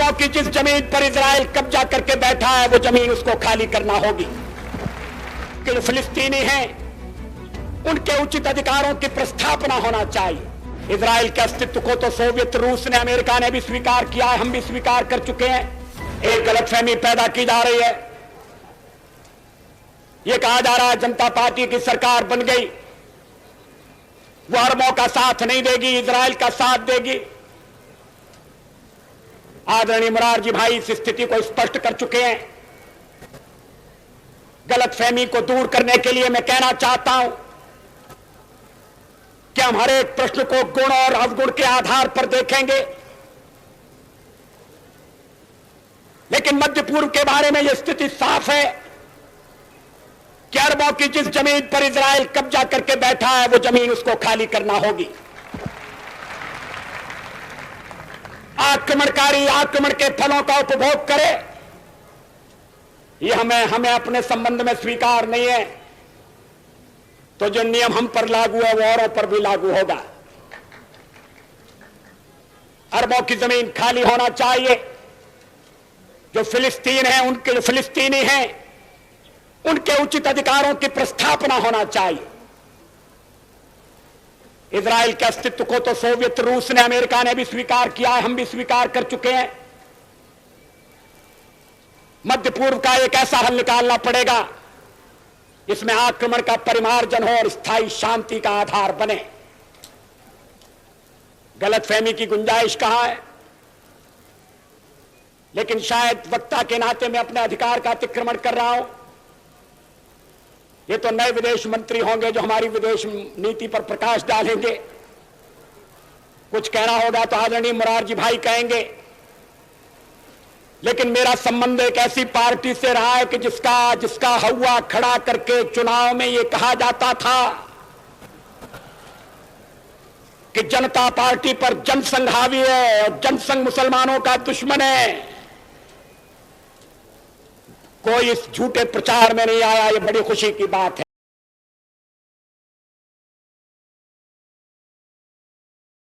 अरबों की जिस जमीन पर इजराइल कब्जा करके बैठा है वो जमीन उसको खाली करना होगी। कि जो फिलिस्तीनी हैं उनके उचित अधिकारों की प्रस्थापना होना चाहिए। इजराइल के अस्तित्व को तो सोवियत रूस ने, अमेरिका ने भी स्वीकार किया है, हम भी स्वीकार कर चुके हैं। एक गलतफहमी पैदा की जा रही है, यह कहा जा रहा है जनता पार्टी की सरकार बन गई, वो अरबों का साथ नहीं देगी, इजराइल का साथ देगी। आदरणीय मोरारजी भाई इस स्थिति को स्पष्ट कर चुके हैं। गलतफहमी को दूर करने के लिए मैं कहना चाहता हूं कि हम हर एक प्रश्न को गुण और अवगुण के आधार पर देखेंगे, लेकिन मध्य पूर्व के बारे में यह स्थिति साफ है कि अरबों की जिस जमीन पर इजराइल कब्जा करके बैठा है वो जमीन उसको खाली करना होगी। आक्रमणकारी आक्रमण के फलों का उपभोग करे, ये हमें अपने संबंध में स्वीकार नहीं है, तो जो नियम हम पर लागू है वो औरों पर भी लागू होगा। अरबों की जमीन खाली होना चाहिए। जो फिलिस्तीन है, उनके जो फिलिस्तीनी हैं उनके उचित अधिकारों की प्रस्थापना होना चाहिए। इजराइल के अस्तित्व को तो सोवियत रूस ने, अमेरिका ने भी स्वीकार किया है, हम भी स्वीकार कर चुके हैं। मध्य पूर्व का एक ऐसा हल निकालना पड़ेगा इसमें आक्रमण का परिमार्जन हो और स्थायी शांति का आधार बने। गलतफहमी की गुंजाइश कहां है, लेकिन शायद वक्ता के नाते मैं अपने अधिकार का अतिक्रमण कर रहा हूं। ये तो नए विदेश मंत्री होंगे जो हमारी विदेश नीति पर प्रकाश डालेंगे। कुछ कहना होगा तो आदरणीय मोरारजी भाई कहेंगे, लेकिन मेरा संबंध एक ऐसी पार्टी से रहा है कि जिसका हवा खड़ा करके चुनाव में ये कहा जाता था कि जनता पार्टी पर जनसंघ हावी है और जनसंघ मुसलमानों का दुश्मन है। कोई इस झूठे प्रचार में नहीं आया, ये बड़ी खुशी की बात है।